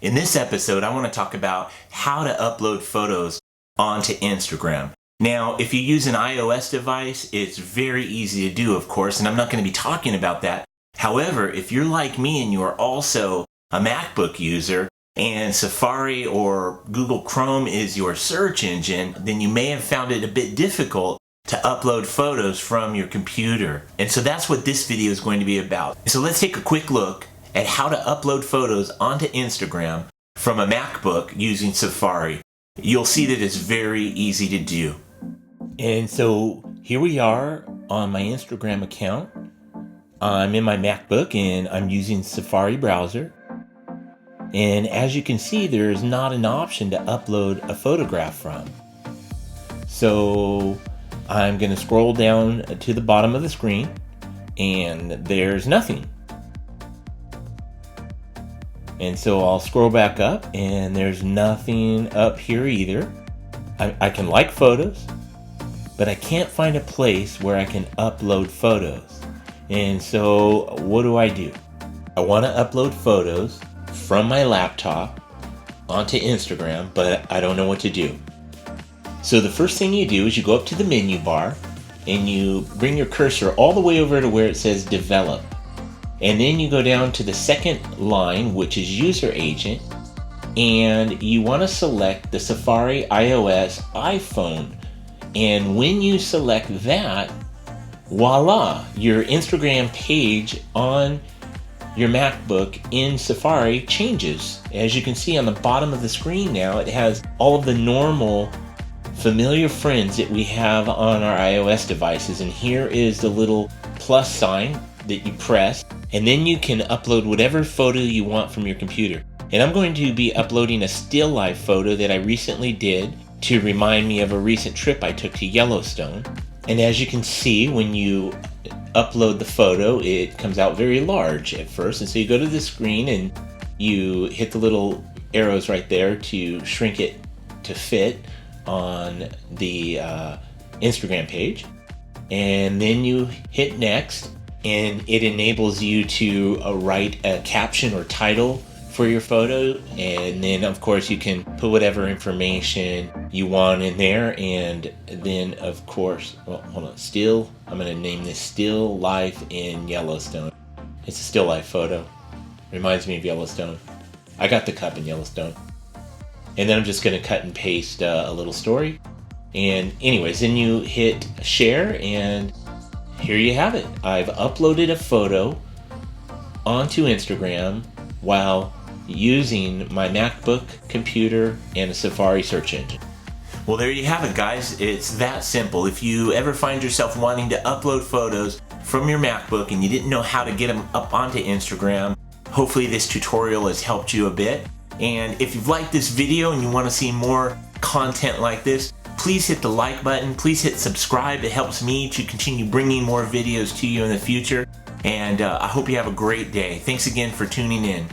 In this episode, I want to talk about how to upload photos onto Instagram. Now, if you use an iOS device, it's very easy to do, of course, and I'm not going to be talking about that. However, if you're like me and you are also a MacBook user and Safari or Google Chrome is your search engine, then you may have found it a bit difficult to upload photos from your computer. And so that's what this video is going to be about. So let's take a quick look at how to upload photos onto Instagram from a MacBook using Safari. You'll see that it's very easy to do. And so here we are on my Instagram account. I'm in my MacBook and I'm using Safari browser. And as you can see, there's not an option to upload a photograph from. So I'm going to scroll down to the bottom of the screen and there's nothing. And so I'll scroll back up and there's nothing up here either. I can like photos, but I can't find a place where I can upload photos. And so what do? I want to upload photos from my laptop onto Instagram, but I don't know what to do. So the first thing you do is you go up to the menu bar and you bring your cursor all the way over to where it says develop. And then you go down to the second line, which is user agent, and you want to select the Safari iOS iPhone. And when you select that, voila, your Instagram page on your MacBook in Safari changes. As you can see on the bottom of the screen now, it has all of the normal familiar friends that we have on our iOS devices. And here is the little plus sign that you press. And then you can upload whatever photo you want from your computer. And I'm going to be uploading a still life photo that I recently did to remind me of a recent trip I took to Yellowstone. And as you can see, when you upload the photo, it comes out very large at first. And so you go to the screen and you hit the little arrows right there to shrink it to fit on the Instagram page. And then you hit next. And it enables you to write a caption or title for your photo. And then, of course, you can put whatever information you want in there. And then, of course, well, hold on, I'm going to name this Still Life in Yellowstone. It's a still life photo. Reminds me of Yellowstone. I got the cup in Yellowstone. And then I'm just going to cut and paste a little story. And anyways, then you hit share and here you have it. I've uploaded a photo onto Instagram while using my MacBook computer and a Safari search engine. Well, there you have it, guys. It's that simple. If you ever find yourself wanting to upload photos from your MacBook and you didn't know how to get them up onto Instagram, hopefully this tutorial has helped you a bit. And if you've liked this video and you want to see more content like this, please hit the like button. Please hit subscribe. It helps me to continue bringing more videos to you in the future. And I hope you have a great day. Thanks again for tuning in.